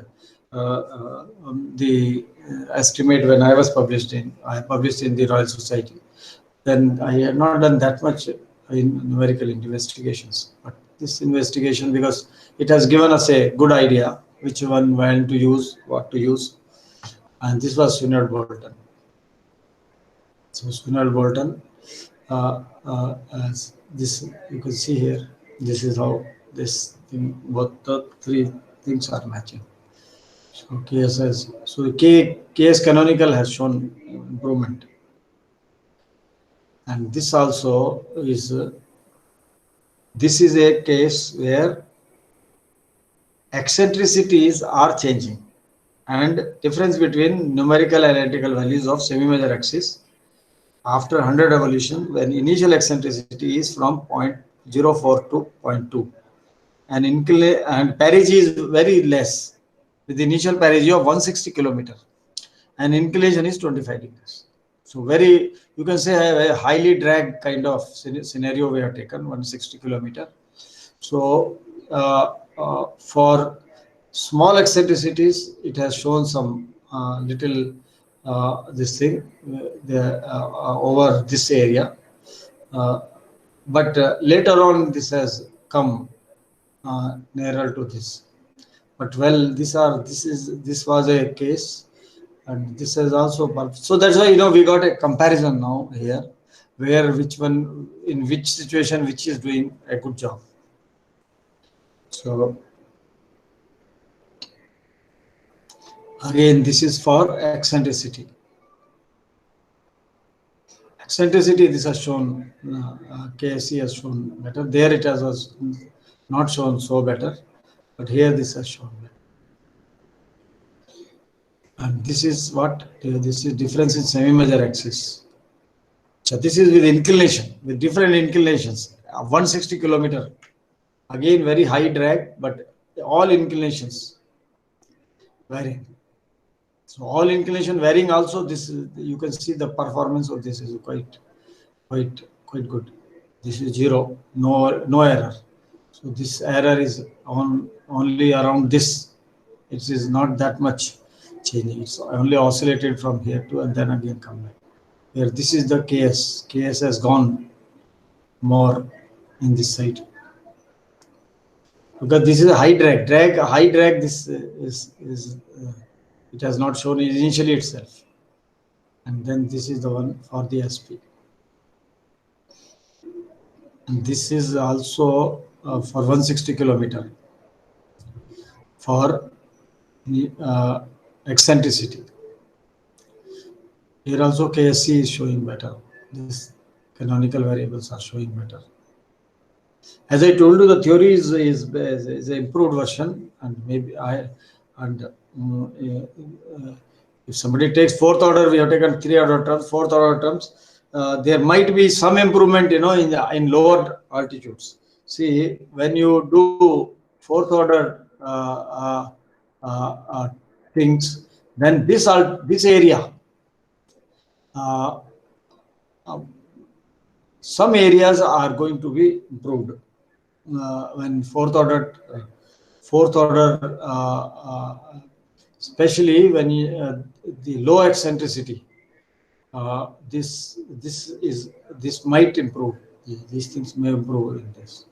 the estimate when I published in the Royal Society. Then I have not done that much in numerical investigations, but this investigation, because it has given us a good idea which one when to use, what to use, and this was Swinard Bolton. So Swinard Bolton, as this you can see here, this is how this thing, both the three things are matching. So KS canonical has shown improvement, and this also is this is a case where eccentricities are changing, and difference between numerical and analytical values of semi-major axis after 100 evolution, when initial eccentricity is from 0.04 to 0.2, and perigee is very less, with the initial perigee of 160 kilometer, and inclination is 25 degrees. So you can say a highly dragged kind of scenario we have taken, 160 kilometer. So for small eccentricities, it has shown some little this thing over this area, but later on this has come nearer to this. But well, this was a case, and this is also, so that's why we got a comparison now here, where which one in which situation which is doing a good job. So again, this is for eccentricity. Eccentricity, this has shown, KSC has shown better. There it was not shown so better, but here this has shown better. And this is what? This is difference in semi-major axis. So this is with inclination, with different inclinations. 160 kilometer, again very high drag, but all inclinations varying. So all inclination varying also, this is, you can see the performance of this is quite good. This is 0, no error. So this error is only around this. It is not that much changing. It's only oscillated from here to, and then again come back. Here this is the KS. KS has gone more in this side, because this is a high drag. High drag. This is it has not shown initially itself, and then this is the one for the SP, and this is also for 160 kilometer for eccentricity. Here also KSC is showing better. These canonical variables are showing better. As I told you, the theory is an improved version, and maybe if somebody takes fourth order, we have taken 3 order terms, fourth order terms. There might be some improvement, in lower altitudes. See, when you do fourth order things, then this area, uh, uh, some areas are going to be improved. When fourth order, especially when the low eccentricity, this might improve. These things may improve in this.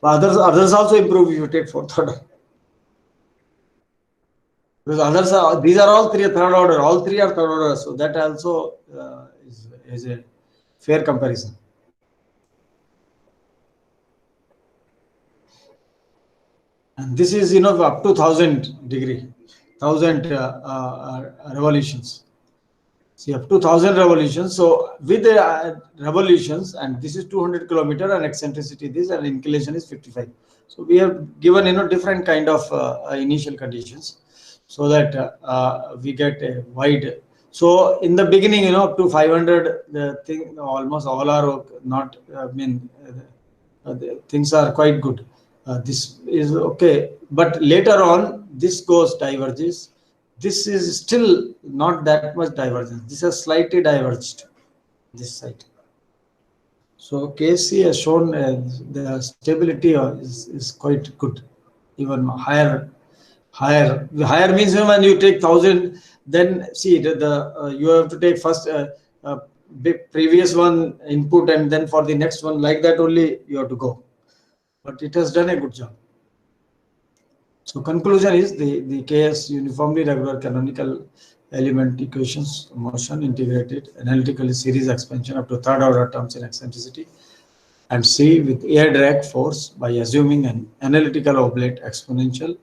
But others also improve if you take fourth order. Because others are, these are all third order. All three are third order. So that also is a fair comparison. And this is, up to 1000 degree, 1000 revolutions. See, up to 1000 revolutions. So with the revolutions, and this is 200 kilometer, and eccentricity this, and inclination is 55. So we have given, different kind of initial conditions, so that we get a wide. So in the beginning, up to 500, the thing almost all are not. The things are quite good. This is okay, but later on, this diverges. This is still not that much divergence. This has slightly diverged this side. So KC has shown the stability is quite good, even higher. Higher means when you take 1000, then see you have to take first previous one input, and then for the next one, like that only you have to go. But it has done a good job. So conclusion is the KS uniformly regular canonical element equations motion integrated analytically series expansion up to third order terms in eccentricity, and C with air drag force by assuming an analytical oblate exponential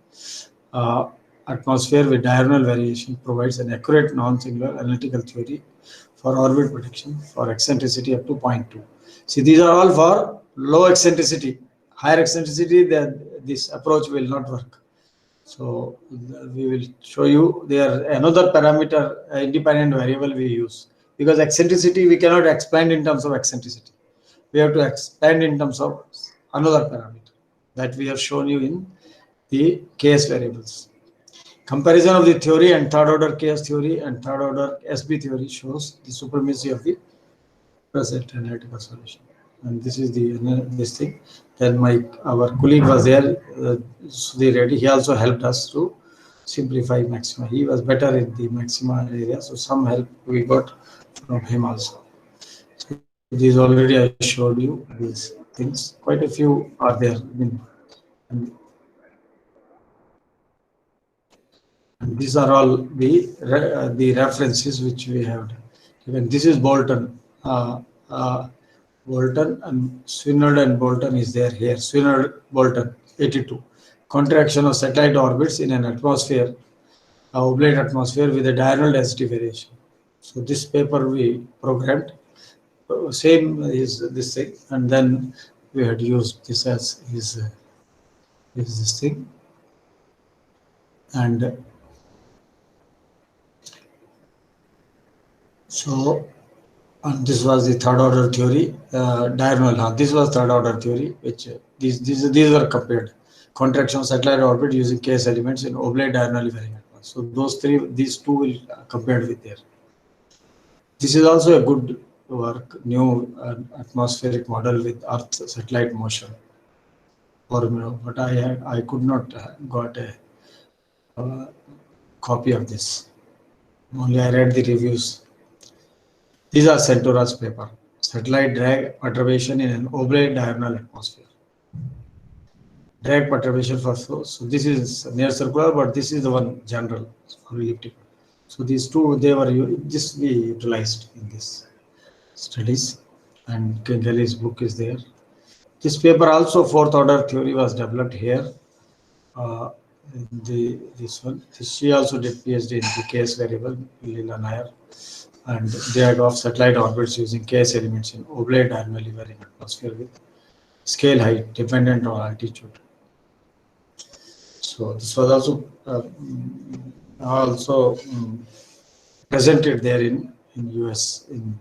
atmosphere with diurnal variation provides an accurate non-singular analytical theory for orbit prediction for eccentricity up to 0.2. See, these are all for low eccentricity. Higher eccentricity, this approach will not work. So we will show you there another parameter, independent variable we use, because eccentricity we cannot expand in terms of eccentricity. We have to expand in terms of another parameter that we have shown you in the KS variables. Comparison of the theory and third order KS theory and third order SB theory shows the supremacy of the present analytical solution. And this is this thing. Then our colleague was there, Sudhir Reddy. He also helped us to simplify maxima. He was better in the maxima area, so some help we got from him also. So these already I showed you these things. Quite a few are there. And these are all the references which we have given. This is Bolton. Bolton and Swinard and Bolton is there here. Swinard, Bolton, 82. Contraction of satellite orbits in an atmosphere, oblate atmosphere with a diurnal density variation. So this paper we programmed. Same is this thing, and then we had used this as is this thing, and so. And this was the third order theory, diurnal. This was third order theory, which these were compared. Contraction of satellite orbit using KS elements in oblate diurnally varying atmosphere. So these two will compared with there. This is also a good work, new atmospheric model with Earth satellite motion formula, but I could not got a copy of this. Only I read the reviews. These are Centauro's paper. Satellite drag perturbation in an oblate diurnal atmosphere. Drag perturbation for so this is near circular, but this is the one general for elliptical. So these two this we utilized in this studies, and Kelly's book is there. This paper also fourth order theory was developed here. This one. She also did PhD in the KS variable, Leela Nair, and drag of satellite orbits using KS elements in oblate diurnally varying atmosphere with scale height dependent on altitude. So this was also presented there in US in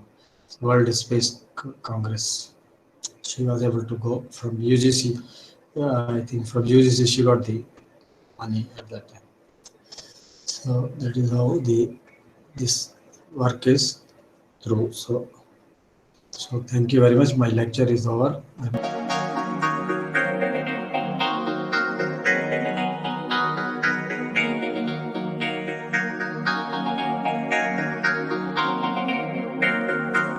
World Space Congress. She was able to go from UGC. I think from UGC she got the money at that time. So that is how this work is through. So thank you very much. My lecture is over.